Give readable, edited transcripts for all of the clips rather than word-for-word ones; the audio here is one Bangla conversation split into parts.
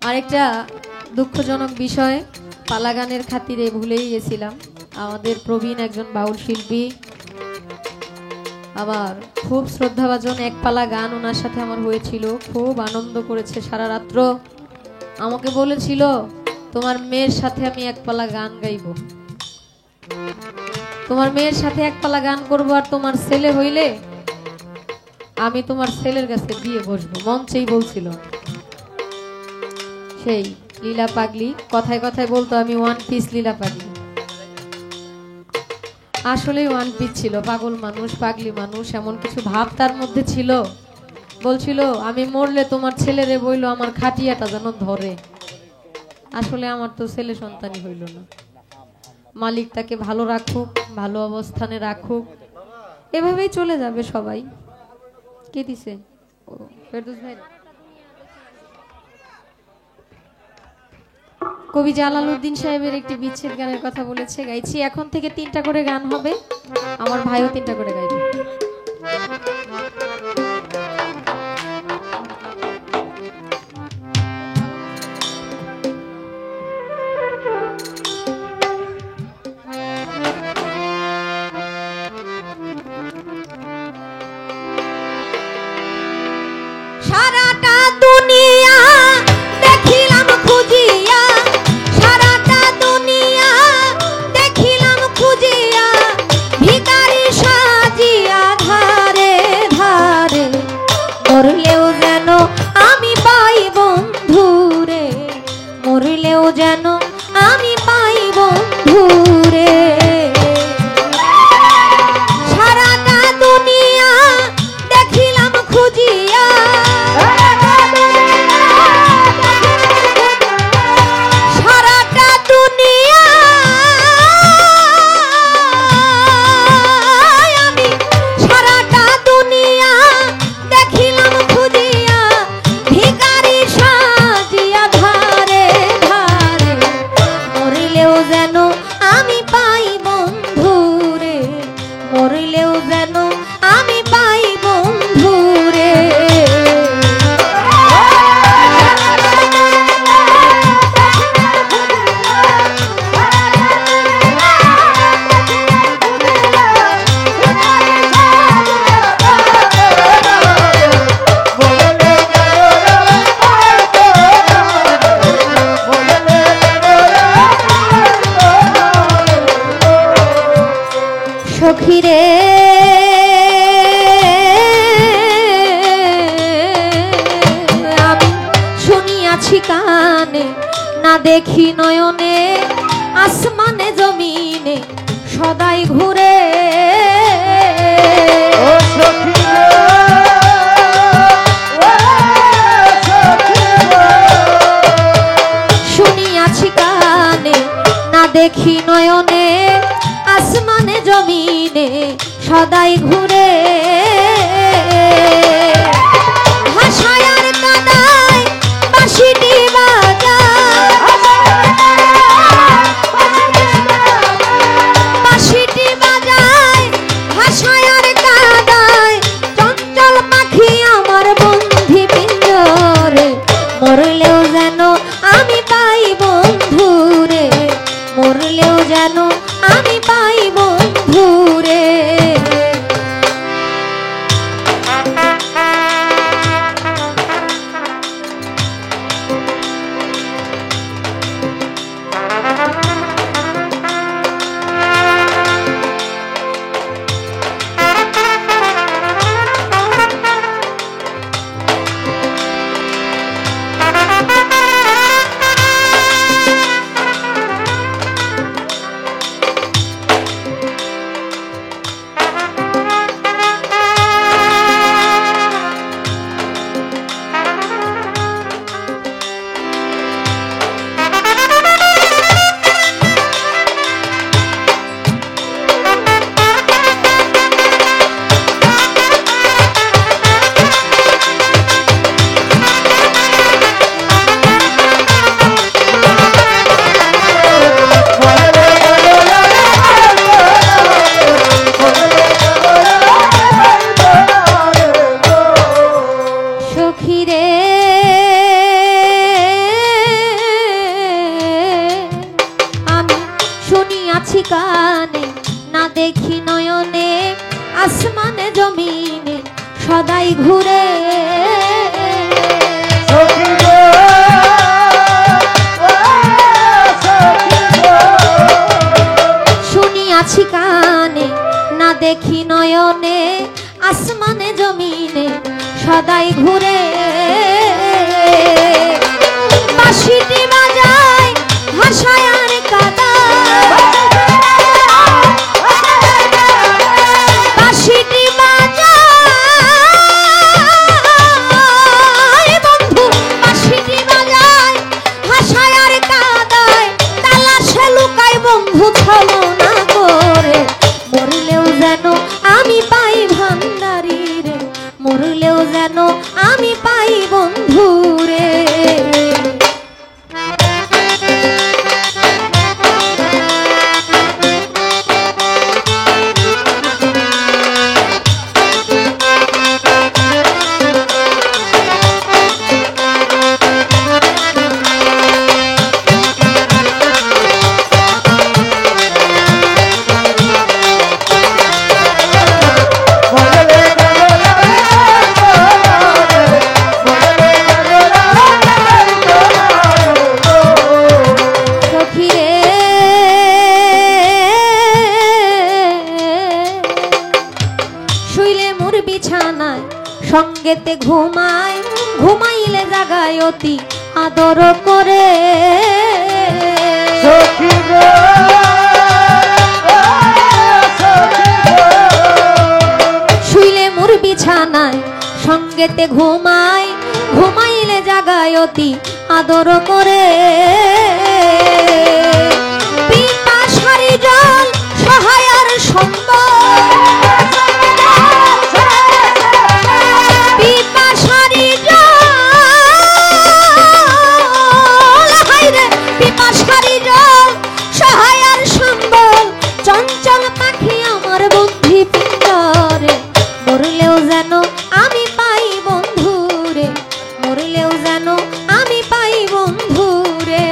আরেকটা দুঃখজনক বিষয়, পালা গানের খাতিরে ভুলেই গেছিলাম। আমাদের প্রবীণ একজন বাউল শিল্পী, আবার খুব শ্রদ্ধাভাজন এক পালা গান ওনার সাথে আমার হয়েছিল, খুব আনন্দ করেছে সারা রাত্র। আমাকে বলেছিল তোমার মেয়ের সাথে আমি এক পালা গান গাইব, তোমার মেয়ের সাথে এক পালা গান করবো, আর তোমার ছেলে হইলে আমি তোমার ছেলের কাছে বিয়ে বসবো, মঞ্চেই বলছিল। সেই লীলা পাগলি, কথায় কথায় বলতো আমি ওয়ান পিস লীলা পাগলি। আসলে ওয়ান পিস ছিল, পাগল মানুষ, পাগলি মানুষ, এমন কিছু ভাব তার মধ্যে ছিল। বলছিল আমি মরলে তোমার ছেলেরে বইলো আমার খাটিয়াটা যেন ধরে। আসলে আমার তো ছেলে সন্তানই হইল না। মালিক তাকে ভালো রাখুক, ভালো অবস্থানে রাখুক, এভাবেই চলে যাবে সবাই। কে দিছে? ফেরদৌস ভাই। কবি জালালউদ্দিন সাহেবের একটি বিচ্ছেদ গানের কথা বলেছে, গাইছি। এখন থেকে 3টা করে গান হবে, আমার ভাইও 3টা করে গাইবে। সারাটা দুনিয়া দেখিলাম খুঁজিয়া, সারাটা দুনিয়া দেখিলাম খুঁজিয়া, ভিখারি সাজিয়া ধারে ধারে, মরলেও যেন আমি পাই বন্ধুরে, মরলেও যেন আমি পাই বন্ধুরে। সারাটা দুনিয়া দেখিলাম খুঁজিয়া, সারাটা দুনিয়া আমি, সারাটা দুনিয়া দেখিলাম খুঁজিয়া, ভিখারি সাজিয়া ধারে ধারে, মরিলেও যেন আমি পাই বন্ধুরে, মরিলেও যেন আমি পাই বন্ধুরে। সখীরে আমি শুনিয়াছি কানে, না দেখি নয়নে, আসমানে জমিনে সদাই ঘুরে। শুনিয়াছি কানে, না দেখি নয়নে, আসমানে জমিনে সদাই ঘুরে। ভাষায় আর কাদায় বাঁশিটি বাজায়, বাঁশিটি বাজায়, ভাষায় আর কাদায়, চঞ্চল পাখি আমার বন্ধি পিঞ্জরে, মরলেও যেন আমি পাই বন্ধুরে, মরলেও যেন আমি পাই বন্ধুরে। কানে না দেখি নয়নে আসমানে জমিনে সদাই ঘুরে শুনিয়াছি কানে না দেখি নয়নে আসমানে জমিনে সদাই ঘুরে বাঁশিটি বাজায় ভাষায় আর কাদায় বাঁশিটি বাজায় বন্ধু বাঁশিটি বাজায় ভাষায় আর কাদায় তালাশে লুকায় বন্ধু ছলনা করে মরলেও যেন আমি পাই ভান্ডারি রে মরলেও যেন আমি পাই বন্ধু রে সঙ্গেতে ঘুমায় ঘুমাইলে জাগায় অতি আদর করে শুইলে মোর বিছানায় সঙ্গেতে ঘুমায় ঘুমাইলে জাগায় অতি আদর করে পিপাসারি জল সহায়ার সম্বল পিপাসারি জল সহায়ার সম্বল চঞ্চল পাখি আমার বন্ধি পিঞ্জরে মরলেও যেন আমি পাই বন্ধু রে মরলেও যেন আমি পাই বন্ধু রে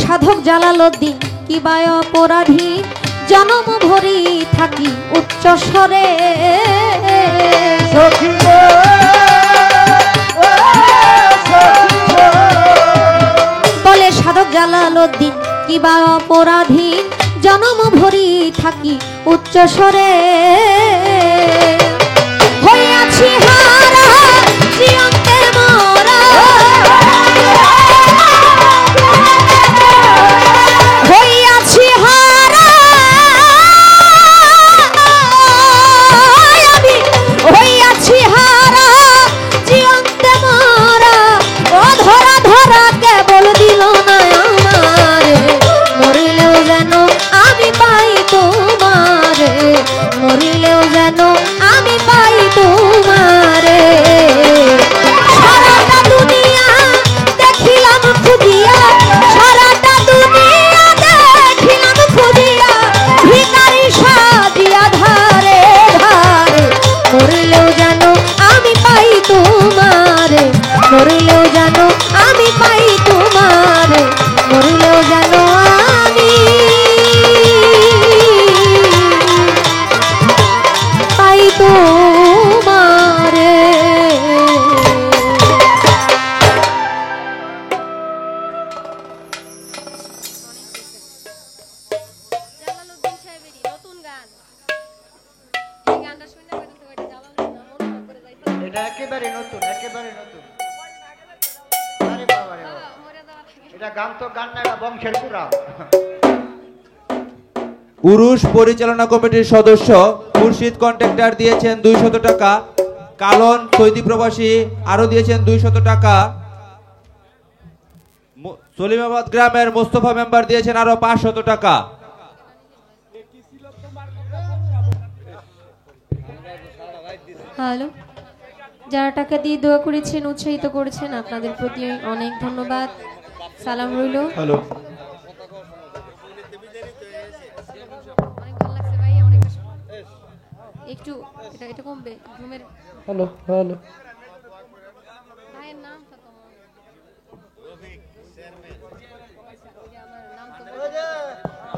সাধক জালালউদ্দিন কিবা অপরাধী জনম ভরি থাকি উচ্চ স্বরে বলে সাধক জালালউদ্দিন কিবা অপরাধী জনম ভরি থাকি উচ্চ স্বরে হইয়াছি হারা জীবনতে মরা হইয়াছি হারা আমি হইয়াছি হারা জীবনতে মরা ও ধরা ধরা কেবল দিল না আমারে মরিলেও যেন আমি পাই তোমারে মরিলেও যেন আমি পাই তোমারে নতুন। আরে বাবা রে বাবা। এটা গান তো গান না, এটা বংশের পুরা। উরুষ পরিচালনা কমিটির সদস্য মুর্শিদ কন্ট্রাক্টর দিয়েছেন 200 টাকা, কালন সৌদি প্রবাসী আরো দিয়েছেন 200 টাকা, সলিমাবাদ গ্রামের মোস্তফা মেম্বার দিয়েছেন আরো 500 টাকা। হ্যালো, যারা টাকা দিয়ে দোয়া করেছেন, উৎসাহিত করেছেন, আপনাদের প্রতি অনেক ধন্যবাদ, সালাম রইল। হ্যালো, অনেক ভালো লাগছে ভাই, অনেক একটু এটা কমবে ঘুমের। Hello, hello. ভাইয়ের নামটা তো